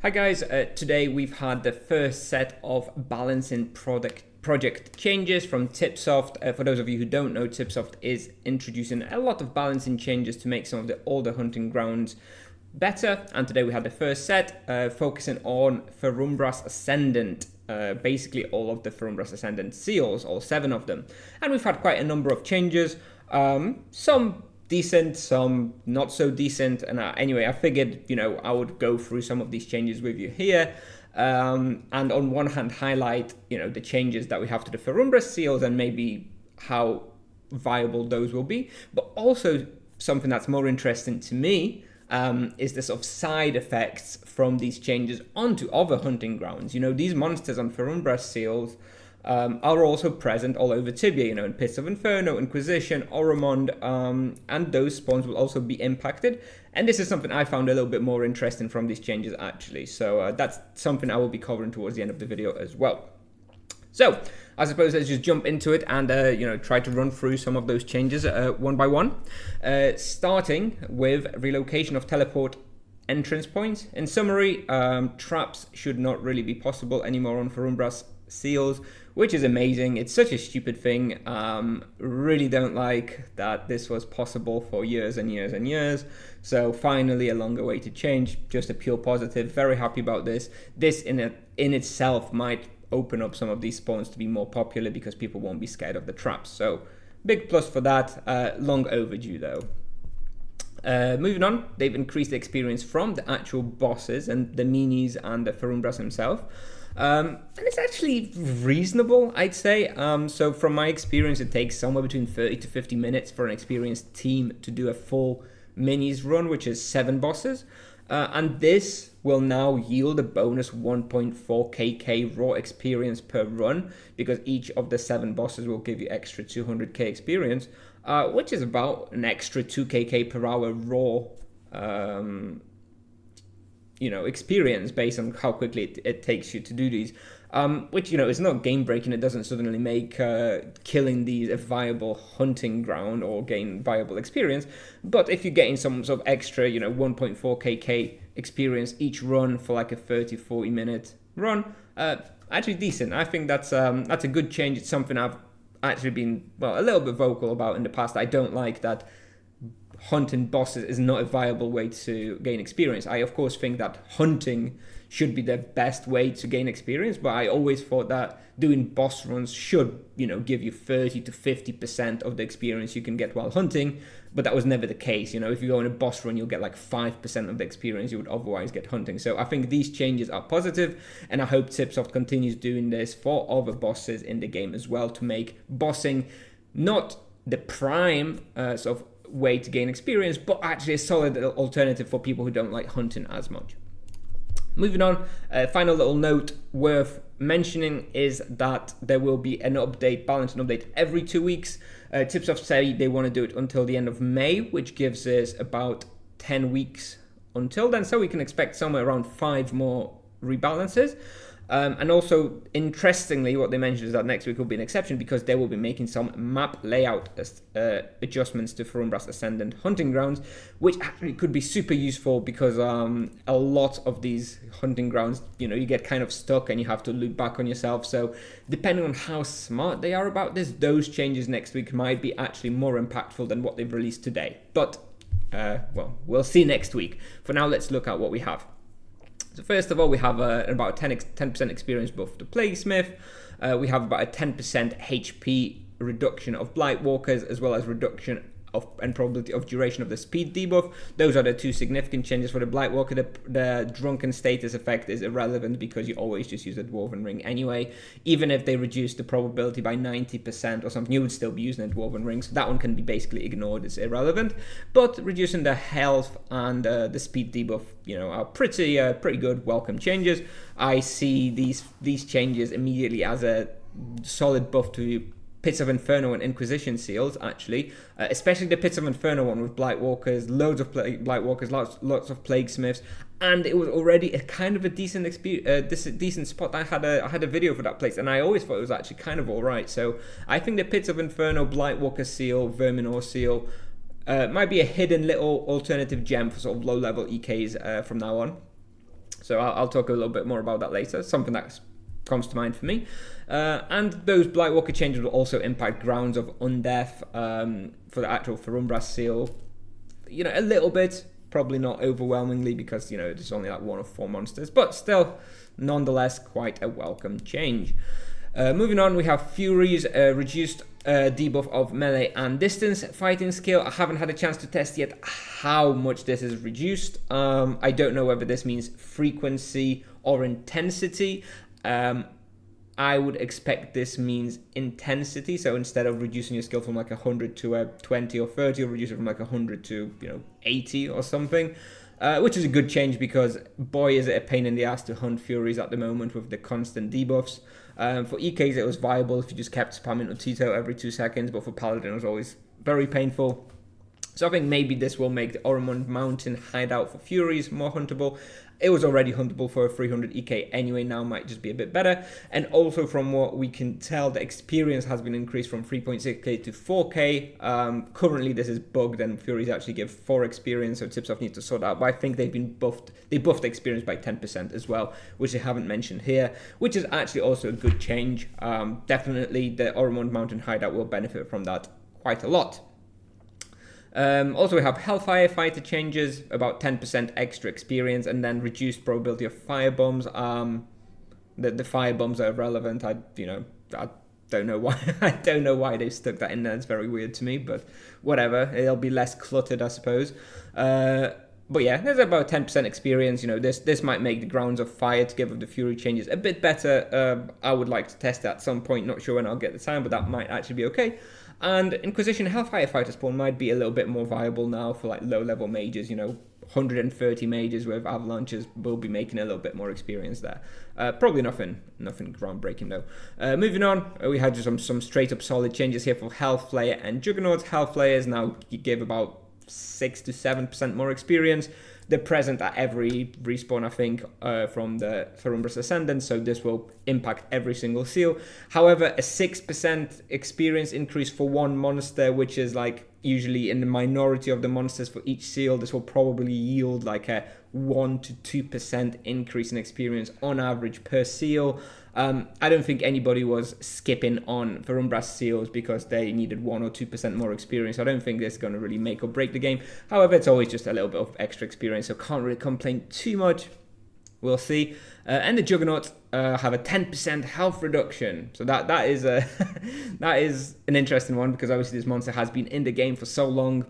Hi guys, today we've had the first set of balancing project changes from Tipsoft. For those of you who don't know, Tipsoft is introducing a lot of balancing changes to make some of the older hunting grounds better. And today we had the first set focusing on Ferumbras Ascendant, basically all of the Ferumbras Ascendant seals, all 7 of them. And we've had quite a number of changes, some decent, some not so decent, and anyway, I figured, I would go through some of these changes with you here, and on one hand highlight, the changes that we have to the Ferumbras seals and maybe how viable those will be, but also something that's more interesting to me is the sort of side effects from these changes onto other hunting grounds. These monsters on Ferumbras seals are also present all over Tibia, in Pits of Inferno, Inquisition, Oromond, and those spawns will also be impacted. And this is something I found a little bit more interesting from these changes, actually. So that's something I will be covering towards the end of the video as well. So I suppose let's just jump into it and try to run through some of those changes one by one. Starting with relocation of teleport entrance points. In summary, traps should not really be possible anymore on Ferumbras seals, which is amazing. It's such a stupid thing. Really don't like that this was possible for years and years and years. So finally a longer way to change, just a pure positive. Very happy about this. This in itself might open up some of these spawns to be more popular because people won't be scared of the traps. So big plus for that. Long overdue though. Moving on, they've increased the experience from the actual bosses and the minis and the Ferumbras himself. And it's actually reasonable, I'd say. So from my experience, it takes somewhere between 30 to 50 minutes for an experienced team to do a full minis run, which is 7 bosses. And this will now yield a bonus 1.4 KK raw experience per run, because each of the 7 bosses will give you extra 200k experience, which is about an extra 2 KK per hour raw experience based on how quickly it takes you to do these, which, is not game breaking. It doesn't suddenly make killing these a viable hunting ground or gain viable experience. But if you're getting some sort of extra, 1.4 KK experience each run for like a 30-40 minute run, actually decent. I think that's a good change. It's something I've actually been, a little bit vocal about in the past. I don't like that hunting bosses is not a viable way to gain experience. I of course think that hunting should be the best way to gain experience, but I always thought that doing boss runs should, give you 30 to 50% of the experience you can get while hunting, but that was never the case. If you go on a boss run, you'll get like 5% of the experience you would otherwise get hunting. So I think these changes are positive, and I hope Tipsoft continues doing this for other bosses in the game as well, to make bossing not the prime sort of way to gain experience, but actually a solid alternative for people who don't like hunting as much. Moving on, final little note worth mentioning is that there will be an update, balancing update every 2 weeks. Tipsoft say they want to do it until the end of May, which gives us about 10 weeks until then, so we can expect somewhere around 5 more rebalances. And also, interestingly, what they mentioned is that next week will be an exception because they will be making some map layout adjustments to Ferumbras Ascendant hunting grounds, which actually could be super useful because a lot of these hunting grounds, you get kind of stuck and you have to loop back on yourself. So depending on how smart they are about this, those changes next week might be actually more impactful than what they've released today. But, we'll see next week. For now, let's look at what we have. So first of all, we have about a 10% experience buff to Plaguesmith. We have about a 10% HP reduction of Blightwalkers, as well as reduction of and probability of duration of the speed debuff. Those are the 2 significant changes for the Blightwalker. The drunken status effect is irrelevant because you always just use the Dwarven Ring anyway. Even if they reduce the probability by 90% or something, you would still be using a Dwarven Ring, so that one can be basically ignored. It's irrelevant. But reducing the health and the speed debuff, are pretty good, welcome changes. I see these changes immediately as a solid buff to Pits of Inferno and Inquisition seals, actually, especially the Pits of Inferno one with Blightwalkers, loads of Blightwalkers, lots of Plaguesmiths, and it was already a kind of a decent decent spot. I had a video for that place, and I always thought it was actually kind of alright. So I think the Pits of Inferno, Blightwalker seal, Verminor seal might be a hidden little alternative gem for sort of low level EKs from now on. So I'll talk a little bit more about that later, something that comes to mind for me. And those Blightwalker changes will also impact Grounds of Undeath for the actual Ferumbras seal. A little bit, probably not overwhelmingly because, it's only like 1 of 4 monsters, but still, nonetheless, quite a welcome change. Moving on, we have Fury's reduced debuff of melee and distance fighting skill. I haven't had a chance to test yet how much this is reduced. I don't know whether this means frequency or intensity. I would expect this means intensity. So instead of reducing your skill from like 100 to a 20 or 30, you'll reduce it from like 100 to 80 or something. Which is a good change because boy is it a pain in the ass to hunt Furies at the moment with the constant debuffs. For EKs it was viable if you just kept spamming Otito every 2 seconds, but for Paladin it was always very painful. So I think maybe this will make the Oromond Mountain hideout for Furies more huntable. It was already huntable for a 300 EK anyway, now might just be a bit better. And also from what we can tell, the experience has been increased from 3.6k to 4k. Currently this is bugged and Furies actually give 4 experience, so Tipsoft needs to sort out. But I think they've been buffed. They buffed the experience by 10% as well, which they haven't mentioned here, which is actually also a good change. Definitely the Oromond Mountain hideout will benefit from that quite a lot. Also we have Hellfire Fighter changes, about 10% extra experience, and then reduced probability of fire bombs. The fire bombs are irrelevant. I don't know why. I don't know why they stuck that in there. It's very weird to me, but whatever. It'll be less cluttered, I suppose. But yeah, there's about 10% experience. This might make the Grounds of Fire together with the Fury changes a bit better. I would like to test that at some point. Not sure when I'll get the time, but that might actually be okay. And Inquisition Hellfire Fighter spawn might be a little bit more viable now for like low-level mages. 130 mages with avalanches will be making a little bit more experience there. Probably nothing groundbreaking though. Moving on, we had just some straight-up solid changes here for Hellflayer and Juggernauts. Hellflayers now give about 6 to 7% more experience. They're present at every respawn, I think, from the Ferumbras Ascendant, so this will impact every single seal. However, a 6% experience increase for one monster, which is like usually in the minority of the monsters for each seal, this will probably yield like a 1 to 2% increase in experience on average per seal. I don't think anybody was skipping on Ferumbras seals because they needed 1 or 2% more experience. I don't think this is going to really make or break the game. However, it's always just a little bit of extra experience, so can't really complain too much. We'll see. And the Juggernauts have a 10% health reduction. So that is that is an interesting one because obviously this monster has been in the game for so long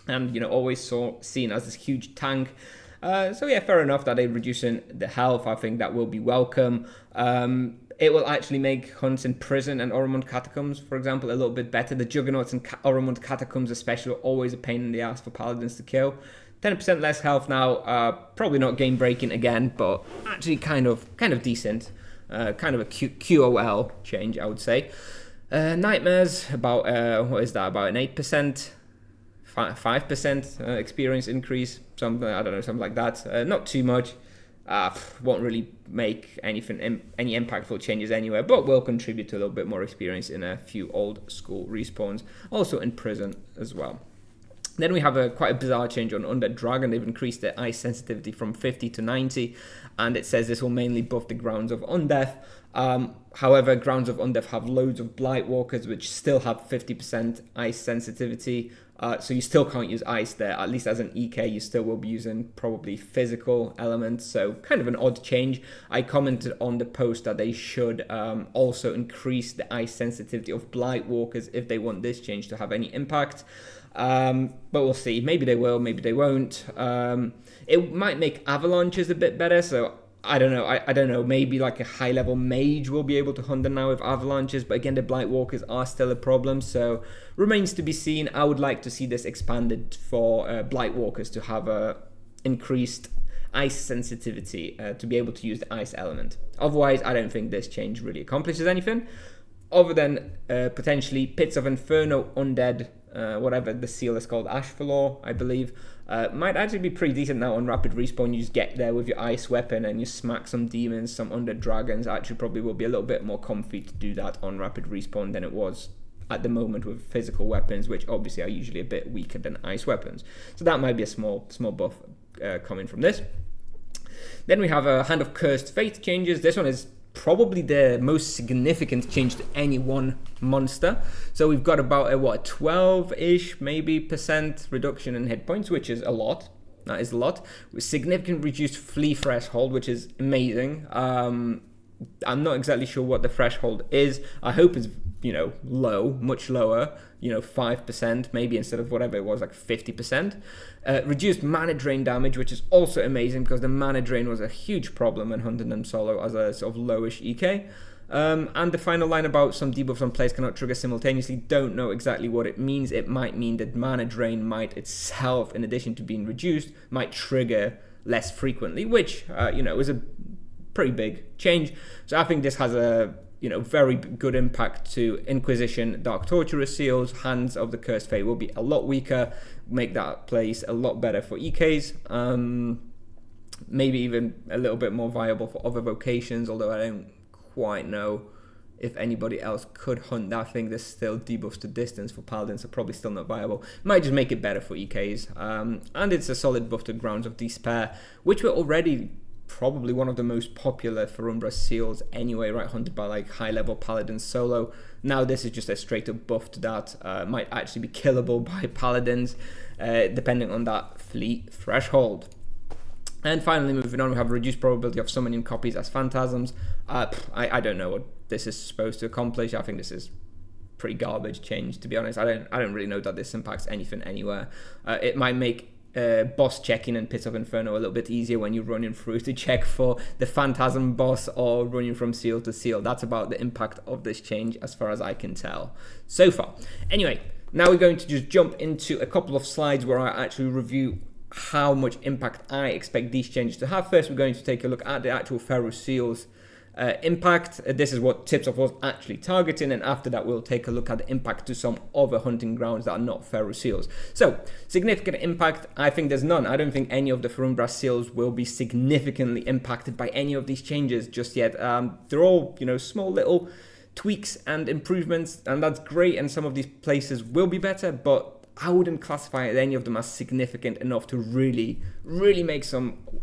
and always seen as this huge tank. So yeah, fair enough that they're reducing the health. I think that will be welcome. It will actually make hunts in Prison and Oromond Catacombs, for example, a little bit better. The Juggernauts and Oromond Catacombs especially are always a pain in the ass for Paladins to kill. 10% less health now, probably not game breaking again, but actually kind of decent. Kind of a QOL change, I would say. Nightmares, about, about an 8%? 5% experience increase, something like that. Not too much. Won't really make any impactful changes anywhere, but will contribute to a little bit more experience in a few old school respawns. Also in Prison as well. Then we have quite a bizarre change on Undead Dragon. They've increased their ice sensitivity from 50 to 90, and it says this will mainly buff the Grounds of Undeath. However, Grounds of Undeath have loads of Blightwalkers, which still have 50% ice sensitivity. So you still can't use ice there, at least as an EK, you still will be using probably physical elements, so kind of an odd change. I commented on the post that they should also increase the ice sensitivity of Blightwalkers if they want this change to have any impact. But we'll see, maybe they will, maybe they won't. It might make avalanches a bit better, so I don't know. I don't know. Maybe like a high-level mage will be able to hunt them now with avalanches. But again, the Blightwalkers are still a problem. So remains to be seen. I would like to see this expanded for Blightwalkers to have a increased ice sensitivity to be able to use the ice element. Otherwise, I don't think this change really accomplishes anything. Other than potentially Pits of Inferno Undead, whatever the seal is called, Ashfalor, I believe. Might actually be pretty decent now on rapid respawn. You just get there with your ice weapon and you smack some demons, some undead dragons. Actually probably will be a little bit more comfy to do that on rapid respawn than it was at the moment with physical weapons, which obviously are usually a bit weaker than ice weapons. So that might be a small buff coming from this. Then we have a Hand of Cursed Fate changes. This one is probably the most significant change to any one monster. So we've got about a 12-ish maybe percent reduction in hit points, which is a lot. That is a lot. With significant reduced flee threshold, which is amazing. I'm not exactly sure what the threshold is. I hope it's, low, much lower, 5% maybe instead of whatever it was, like 50%. Reduced mana drain damage, which is also amazing because the mana drain was a huge problem when hunting them solo as a sort of lowish EK. And the final line about some debuffs on players cannot trigger simultaneously, don't know exactly what it means. It might mean that mana drain might itself, in addition to being reduced, might trigger less frequently, which, is a pretty big change. So I think this has a very good impact to Inquisition, Dark Torturer seals. Hands of the Cursed Fate will be a lot weaker, make that place a lot better for EKs. Maybe even a little bit more viable for other vocations, although I don't quite know if anybody else could hunt that thing. There's still debuffs to distance for Paladins, so probably still not viable. Might just make it better for EKs. And it's a solid buff to Grounds of Despair, which were already probably one of the most popular Ferumbras seals anyway, right? Hunted by like high-level Paladins solo. Now this is just a straight-up buff to that. Might actually be killable by Paladins, depending on that fleet threshold. And finally, moving on, we have a reduced probability of summoning copies as phantasms. I don't know what this is supposed to accomplish. I think this is pretty garbage change, to be honest. I don't really know that this impacts anything anywhere. It might make boss checking and Pits of Inferno a little bit easier when you're running through to check for the Phantasm boss or running from seal to seal. That's about the impact of this change as far as I can tell so far. Anyway, now we're going to just jump into a couple of slides where I actually review how much impact I expect these changes to have. First, we're going to take a look at the actual Feru seals impact. This is what Tips of was actually targeting, and after that we'll take a look at the impact to some other hunting grounds that are not Feru seals. So, significant impact, I think there's none. I don't think any of the Ferumbras seals will be significantly impacted by any of these changes just yet. They're all, small little tweaks and improvements, and that's great, and some of these places will be better, but I wouldn't classify any of them as significant enough to really make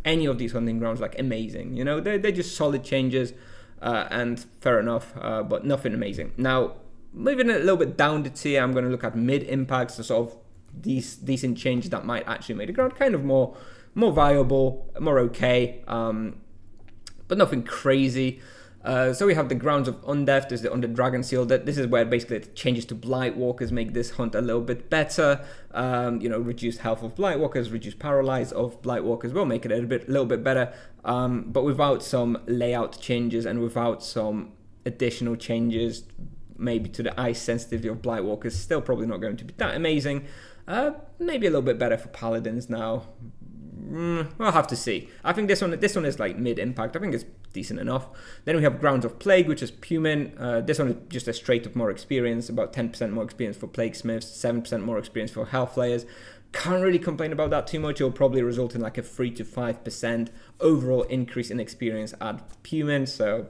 any of these hunting grounds like amazing. They're just solid changes, and fair enough, but nothing amazing. Now, moving a little bit down the tier, I'm going to look at mid impacts, so sort of these decent changes that might actually make the ground kind of more viable, more okay, but nothing crazy. So we have the Grounds of Undeath. There's the Undead Dragon Seal. This is where basically the changes to Blightwalkers make this hunt a little bit better. Reduced health of Blightwalkers, reduced paralyze of Blightwalkers will make it a little bit better. But without some layout changes and without some additional changes, maybe to the ice sensitivity of Blightwalkers, still probably not going to be that amazing. Maybe a little bit better for Paladins now. We'll have to see. I think this one is like mid-impact. I think it's decent enough. Then we have Grounds of Plague, which is Pumin. This one is just a straight-up more experience, about 10% more experience for Plague Smiths, 7% more experience for Hellflayers. Can't really complain about that too much. It'll probably result in like a 3 to 5% overall increase in experience at Pumin, so,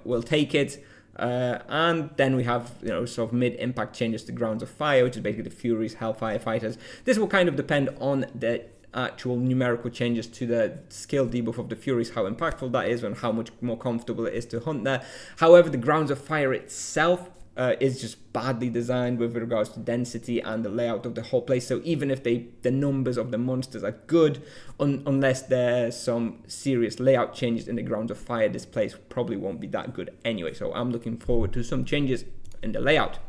we'll take it. And then we have, sort of mid-impact changes to Grounds of Fire, which is basically the Furies, Hellfire Fighters. This will kind of depend on the actual numerical changes to the skill debuff of the Furies, how impactful that is and how much more comfortable it is to hunt there. However, the Grounds of Fire itself is just badly designed with regards to density and the layout of the whole place. So even if the numbers of the monsters are good, unless there's some serious layout changes in the Grounds of Fire, this place probably won't be that good anyway. So I'm looking forward to some changes in the layout.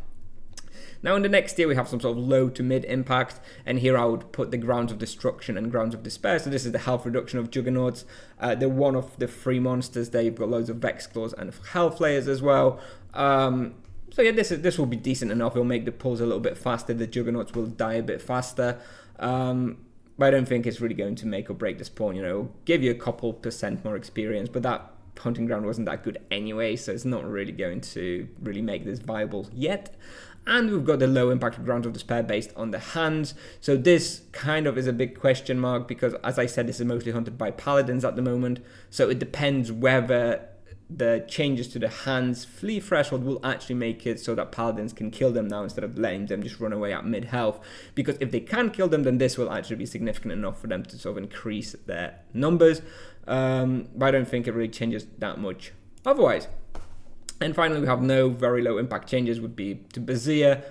Now in the next tier we have some sort of low to mid impact, and here I would put the Grounds of Destruction and Grounds of Despair. So this is the health reduction of Juggernauts. They're one of the 3 monsters there. You've got loads of Vex Claws and Hellflayers as well. So yeah, this will be decent enough. It'll make the pulls a little bit faster. The Juggernauts will die a bit faster. But I don't think it's really going to make or break this pawn. It'll give you a couple % more experience, but that hunting ground wasn't that good anyway, so it's not really going to really make this viable yet. And we've got the low impact Grounds of Despair based on the hands. So this kind of is a big question mark because, as I said, this is mostly hunted by Paladins at the moment. So it depends whether the changes to the hands flee threshold will actually make it so that paladins can kill them now instead of letting them just run away at mid health, because if they can kill them, then this will actually be significant enough for them to sort of increase their numbers, but I don't think it really changes that much otherwise. And finally, we have no very low impact changes would be to Bazir.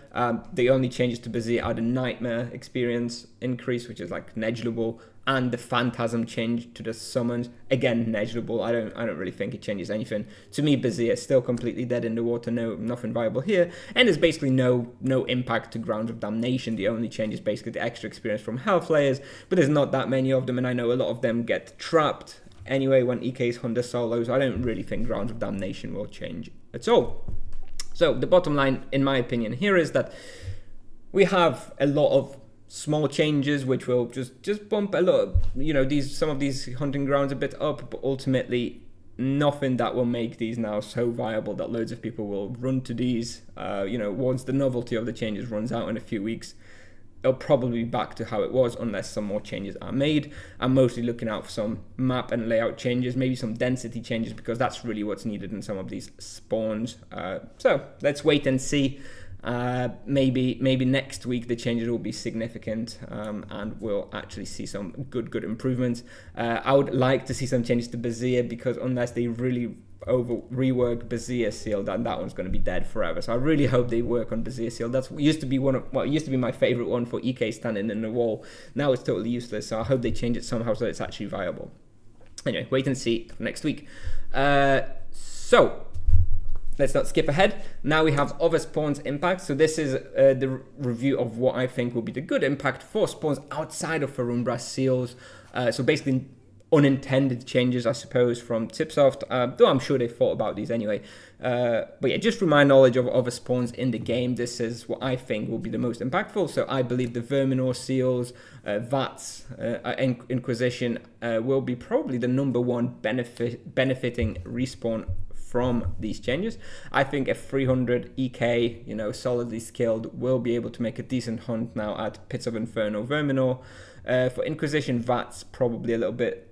The only changes to Bazir are the Nightmare experience increase, which is like negligible, and the Phantasm change to the summons, again negligible. I don't really think it changes anything. To me, Bazir is still completely dead in the water. Nothing viable here, and there's basically no impact to Grounds of Damnation. The only change is basically the extra experience from health layers, but there's not that many of them, and I know a lot of them get trapped anyway when EKs hunt the solos. I don't really think Grounds of Damnation will change at all. So the bottom line, in my opinion, here is that we have a lot of small changes which will just bump a lot, some of these hunting grounds a bit up, but ultimately nothing that will make these now so viable that loads of people will run to these. Once the novelty of the changes runs out in a few weeks, it'll probably be back to how it was unless some more changes are made. I'm mostly looking out for some map and layout changes, maybe some density changes, because that's really what's needed in some of these spawns. So let's wait and see. Maybe next week the changes will be significant, and we'll actually see some good improvements. I would like to see some changes to Bazir, because unless they really rework Bazir Seal, then that one's going to be dead forever. So I really hope they work on Bazir Seal. It used to be my favorite one for EK standing in the wall. Now it's totally useless, so I hope they change it somehow so it's actually viable. Anyway, wait and see next week. So let's not skip ahead. Now we have other spawns impact. So this is the review of what I think will be the good impact for spawns outside of Ferumbras Seals. So basically unintended changes, I suppose, from Tipsoft, though I'm sure they thought about these anyway. But yeah, just from my knowledge of other spawns in the game, this is what I think will be the most impactful. So I believe the Verminor Seals, VATS, Inquisition will be probably the number one benefiting respawn from these changes. I think a 300 EK, solidly skilled, will be able to make a decent hunt now at Pits of Inferno Verminor. For Inquisition, VATS probably a little bit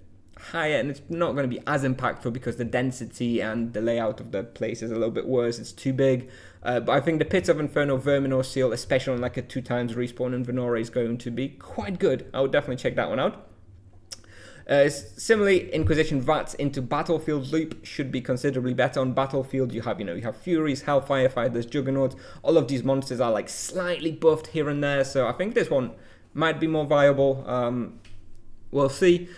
higher, and it's not going to be as impactful because the density and the layout of the place is a little bit worse. It's too big. But I think the Pits of Inferno Verminor Seal, especially on like a 2x respawn in Venora, is going to be quite good. I would definitely check that one out. Similarly, Inquisition VATS into Battlefield Loop should be considerably better. On Battlefield, you have Furies, Hellfire Fighters, Juggernauts. All of these monsters are like slightly buffed here and there, so I think this one might be more viable. We'll see.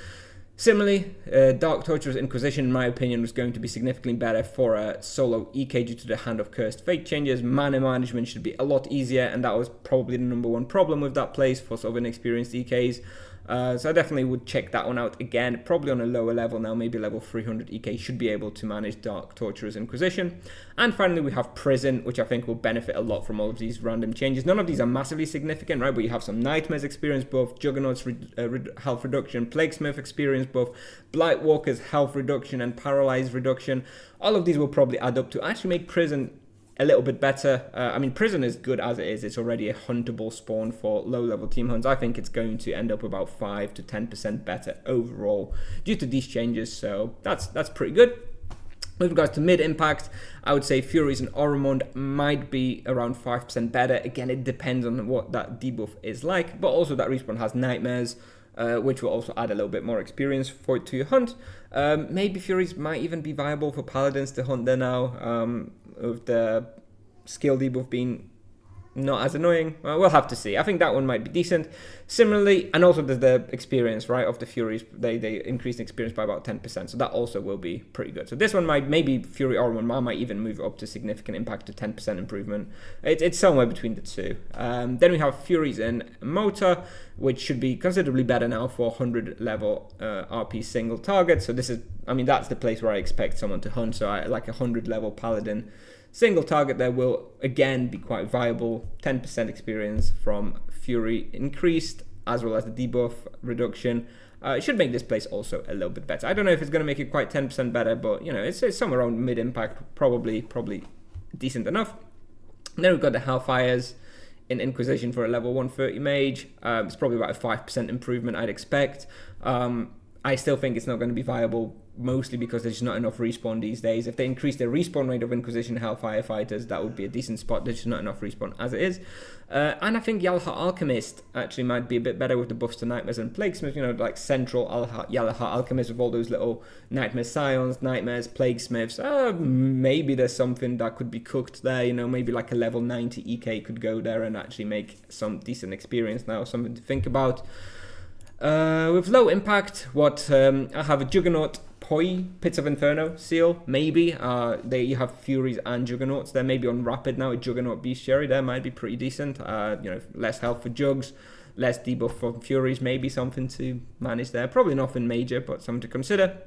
Similarly, Dark Torturer's Inquisition, in my opinion, was going to be significantly better for a solo EK due to the Hand of Cursed Fate changes. Mana management should be a lot easier, and that was probably the number one problem with that place for sort of inexperienced EKs. So I definitely would check that one out again, probably on a lower level now, maybe level 300 EK should be able to manage Dark Torturer's Inquisition. And finally, we have Prison, which I think will benefit a lot from all of these random changes. None of these are massively significant, right? But you have some Nightmares experience buff, Juggernaut's health reduction, Plaguesmith experience buff, Blightwalker's health reduction, and Paralyzed reduction. All of these will probably add up to actually make Prison a little bit better. Prison is good as it is. It's already a huntable spawn for low-level team hunts. I think it's going to end up about 5 to 10% better overall due to these changes, so that's pretty good. With regards to mid-impact, I would say Furies and Oromond might be around 5% better. Again, it depends on what that debuff is like, but also that respawn has Nightmares, which will also add a little bit more experience to your hunt. Maybe Furies might even be viable for Paladins to hunt there now, with the skill debuff being not as annoying. Well, we'll have to see. I think that one might be decent. Similarly, and also there's the experience, right, of the Furies. They increase the experience by about 10%, so that also will be pretty good. So this one maybe Fury Oromond might even move up to significant impact to 10% improvement. It's somewhere between the two. Then we have Furies and Motor, which should be considerably better now for 100 level RP single target. So this is, that's the place where I expect someone to hunt. So I like a 100 level Paladin single target there will again be quite viable. 10% experience from Fury increased, as well as the debuff reduction. It should make this place also a little bit better. I don't know if it's going to make it quite 10% better, but it's somewhere around mid-impact, probably decent enough. And then we've got the Hellfires in Inquisition for a level 130 mage. It's probably about a 5% improvement I'd expect. I still think it's not going to be viable, mostly because there's just not enough respawn these days. If they increase the respawn rate of Inquisition Hellfire Fighters, that would be a decent spot. There's just not enough respawn as it is. And I think Yalha Alchemist actually might be a bit better with the buffs to Nightmares and Plaguesmith, you know, like central Yalha Alchemist with all those little Nightmare Scions, Nightmares, Plaguesmiths. Maybe there's something that could be cooked there, you know, maybe like a level 90 EK could go there and actually make some decent experience now, something to think about. With low impact, I have a Juggernaut Poi, Pits of Inferno seal, maybe. You have Furies and Juggernauts there, maybe on Rapid now, a Juggernaut Bestiary there might be pretty decent. Less health for Jugs, less debuff for Furies, maybe something to manage there. Probably nothing major, but something to consider.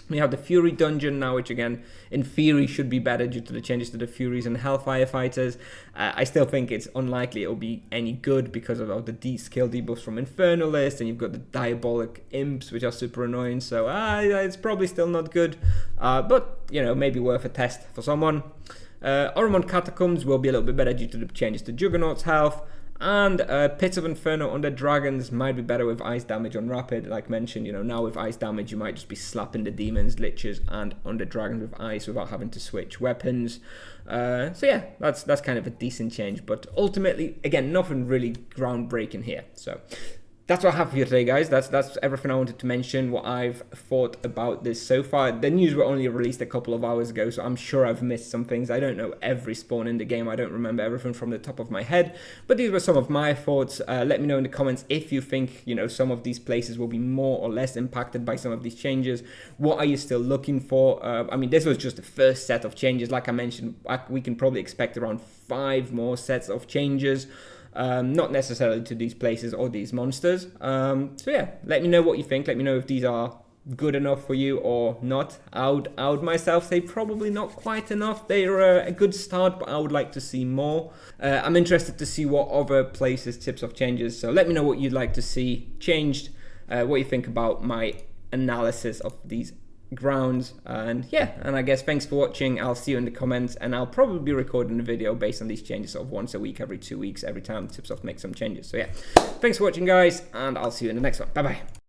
We have the Fury Dungeon now, which again, in theory, should be better due to the changes to the Furies and Hellfire Fighters. I still think it's unlikely it'll be any good because of the skill debuffs from Infernalist, and you've got the Diabolic Imps, which are super annoying, so it's probably still not good. But, you know, maybe worth a test for someone. Oromon Catacombs will be a little bit better due to the changes to Juggernaut's health. And Pits of Inferno Undead Dragons might be better with ice damage on Rapid, like mentioned. You know, now with ice damage, you might just be slapping the demons, liches, and Undead Dragons with ice without having to switch weapons. So yeah, that's kind of a decent change. But ultimately, again, nothing really groundbreaking here. So that's what I have for you today, guys. That's everything I wanted to mention, what I've thought about this so far. The news were only released a couple of hours ago, so I'm sure I've missed some things. I don't know every spawn in the game. I don't remember everything from the top of my head, but these were some of my thoughts. Let me know in the comments if you think, you know, some of these places will be more or less impacted by some of these changes. What are you still looking for? I mean, this was just the first set of changes. Like I mentioned, we can probably expect around 5 more sets of changes. Not necessarily to these places or these monsters. So yeah, let me know what you think. Let me know if these are good enough for you or not. I would myself say probably not quite enough. They're a good start, but I would like to see more. I'm interested to see what other places tips of changes. So let me know what you'd like to see changed, what you think about my analysis of these grounds, and yeah, and I guess thanks for watching. I'll see you in the comments, and I'll probably be recording a video based on these changes sort of once a week, every 2 weeks, every time Tipsoft makes some changes. So yeah, thanks for watching, guys, and I'll see you in the next one. Bye bye.